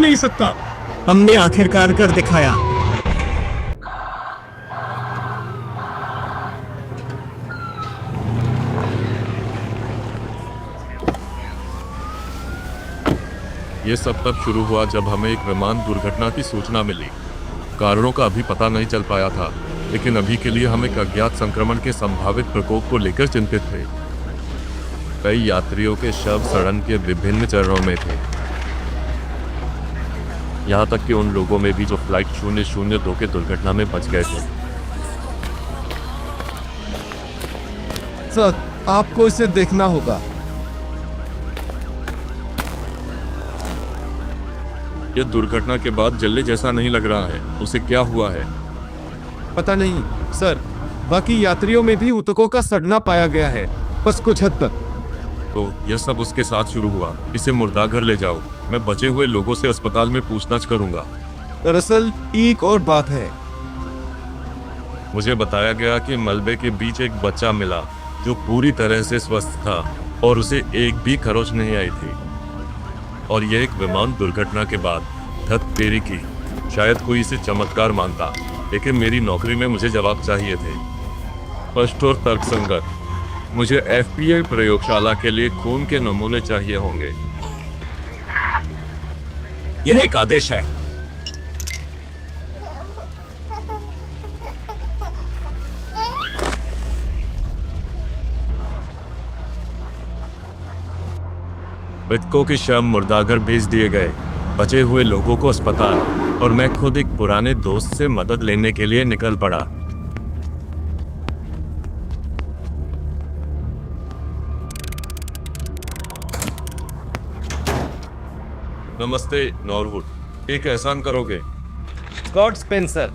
नहीं सकता। हमने आखिरकार कर दिखाया। ये सब तब शुरू हुआ जब हमें एक विमान दुर्घटना की सूचना मिली। कारणों का अभी पता नहीं चल पाया था, लेकिन अभी के लिए हम एक अज्ञात संक्रमण के संभावित प्रकोप को लेकर चिंतित थे। कई यात्रियों के शव सड़न के विभिन्न चरणों में थे, यहाँ तक कि उन लोगों में भी जो फ्लाइट 002 के दुर्घटना में बच गए थे। सर, आपको इसे देखना होगा। यह दुर्घटना के बाद जल्ले जैसा नहीं लग रहा है। उसे क्या हुआ है? पता नहीं सर, बाकी यात्रियों में भी ऊतकों का सड़ना पाया गया है, बस कुछ हद तक। तो यह सब उसके साथ शुरू हुआ। इसे मुर्दाघर ले जाओ, मैं बचे हुए लोगों से अस्पताल में पूछताछ करूंगा। दरअसल एक और बात है। मुझे बताया गया कि मलबे के बीच एक बच्चा मिला जो पूरी तरह से स्वस्थ था और उसे एक भी खरोच नहीं आई थी। और यह एक विमान दुर्घटना के बाद। धत तेरी की, शायद कोई इसे चमत्कार मानता, लेकिन मेरी नौकरी में मुझे जवाब चाहिए थे, स्पष्ट और तर्कसंगत। मुझे एफबीआई प्रयोगशाला के लिए खून के नमूने चाहिए होंगे। यह एक आदेश है। मृतकों के शव मुर्दाघर भेज दिए गए, बचे हुए लोगों को अस्पताल, और मैं खुद एक पुराने दोस्त से मदद लेने के लिए निकल पड़ा। नमस्ते नॉरवुड, एक एहसान करोगे? Scott Spencer.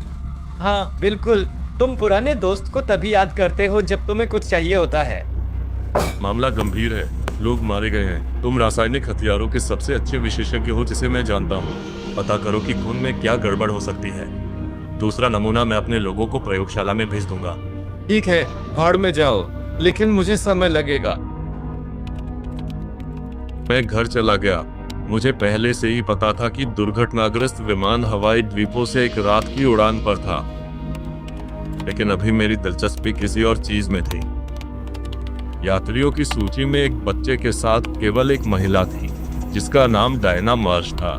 हाँ बिल्कुल, तुम पुराने दोस्त को तभी याद करते हो जब तुम्हें कुछ चाहिए होता है। मामला गंभीर है, लोग मारे गए हैं। तुम रासायनिक हथियारों के सबसे अच्छे विशेषज्ञ हो जिसे मैं जानता हूँ। पता करो कि खून में क्या गड़बड़ हो सकती है। दूसरा नमूना मैं अपने लोगों को प्रयोगशाला में भेज दूंगा। ठीक है, भाड़ में जाओ, लेकिन मुझे समय लगेगा। मैं घर चला गया। मुझे पहले से ही पता था कि दुर्घटनाग्रस्त विमान हवाई द्वीपों से एक रात की उड़ान पर था, लेकिन अभी मेरी दिलचस्पी किसी और चीज में थी। यात्रियों की सूची में एक बच्चे के साथ केवल एक महिला थी, जिसका नाम डायना मार्श था।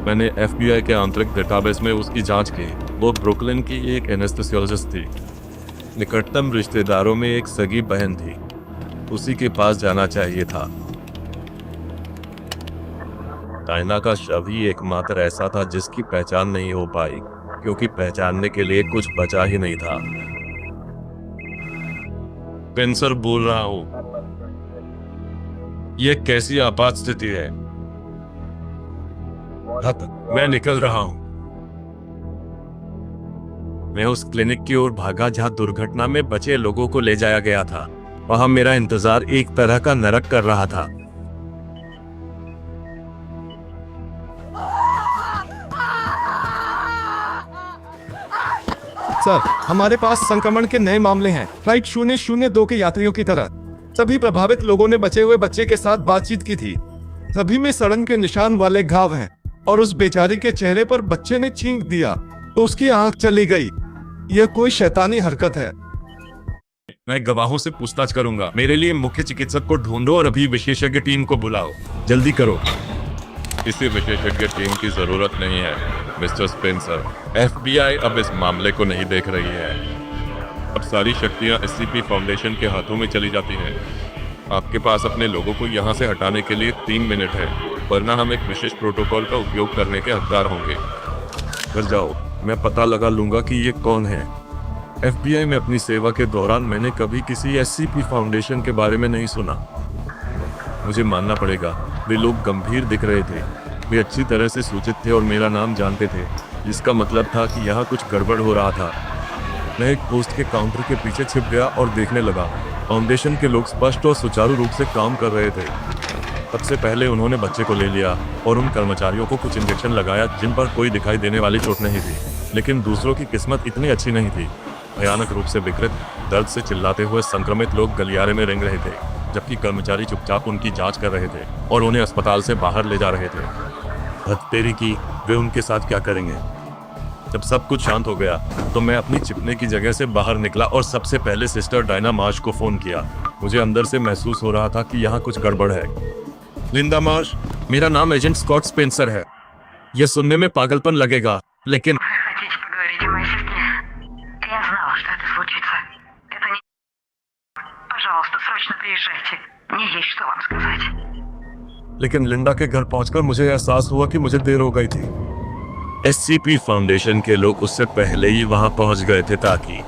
मैंने एफबीआई के आंतरिक डेटाबेस में उसकी जांच की। वो ब्रुकलिन की एक एनेस्थेसियोलॉजिस्ट थी। निकटतम रिश्तेदारों में एक सगी बहन थी। उसी के पास जाना चाहिए था। डायना का शव ही एकमात्र ऐसा था जिसकी पहचान नहीं हो पाई, क्योंकि पहचानने के लिए कुछ बचा ही नहीं था। स्पेंसर बोल रहा हूं। यह कैसी आपात स्थिति है? मैं निकल रहा हूं। मैं उस क्लिनिक की ओर भागा जहां दुर्घटना में बचे लोगों को ले जाया गया था। वहां मेरा इंतजार एक तरह का नरक कर रहा था। सर, हमारे पास संक्रमण के नए मामले हैं। फ्लाइट 002 के यात्रियों की तरह सभी प्रभावित लोगों ने बचे हुए बच्चे के साथ बातचीत की थी। सभी में सड़न के निशान वाले घाव हैं, और उस बेचारी के चेहरे पर बच्चे ने छींक दिया तो उसकी आंख चली गई। यह कोई शैतानी हरकत है। मैं गवाहों से पूछताछ करूंगा। मेरे लिए मुख्य चिकित्सक को ढूंढो और अभी विशेषज्ञ टीम को बुलाओ। जल्दी करो। किसी विशेषज्ञ टीम की जरूरत नहीं है मिस्टर स्पेंसर। एफबीआई अब इस मामले को नहीं देख रही है। अब सारी शक्तियां एससीपी फाउंडेशन के हाथों में चली जाती हैं। आपके पास अपने लोगों को यहां से हटाने के लिए 3 मिनट है, वरना हम एक विशेष प्रोटोकॉल का उपयोग करने के हकदार होंगे। घर जाओ, मैं पता लगा लूंगा कि ये कौन है। एफबीआई में अपनी सेवा के दौरान मैंने कभी किसी एससीपी फाउंडेशन के बारे में नहीं सुना। मुझे मानना पड़ेगा, वे लोग गंभीर दिख रहे थे। वे अच्छी तरह से सूचित थे और मेरा नाम जानते थे, जिसका मतलब था कि यहाँ कुछ गड़बड़ हो रहा था। मैं एक पोस्ट के काउंटर के पीछे छिप गया और देखने लगा। फाउंडेशन के लोग स्पष्ट और सुचारू रूप से काम कर रहे थे। सबसे पहले उन्होंने बच्चे को ले लिया और उन कर्मचारियों को कुछ इंजेक्शन लगाया जिन पर कोई दिखाई देने वाली चोट नहीं थी, लेकिन दूसरों की किस्मत इतनी अच्छी नहीं थी। भयानक रूप से विकृत, दर्द से चिल्लाते हुए संक्रमित लोग गलियारे में रेंग रहे थे, जबकि कर्मचारी चुपचाप उनकी जांच कर रहे थे और उन्हें अस्पताल से बाहर ले जा रहे थे। हद तेरी की, वे उनके साथ क्या करेंगे? जब सब कुछ शांत हो गया तो मैं अपनी छिपने की जगह से बाहर निकला और सबसे पहले सिस्टर डायना मार्श को फोन किया। मुझे अंदर से महसूस हो रहा था कि यहाँ कुछ गड़बड़ है। लिंडा मार्श, मेरा नाम एजेंट स्कॉट स्पेंसर है। यह सुनने में पागलपन लगेगा, लेकिन Вы хотите поговорить о моей сестре? Я знала, что это случится. Это не... Пожалуйста, срочно приезжайте. Мне есть что вам сказать. लेकिन लिंडा के घर पहुंचकर मुझे एहसास हुआ कि मुझे देर हो गई थी। SCP फाउंडेशन के लोग उससे पहले ही वहां पहुंच गए थे ताकि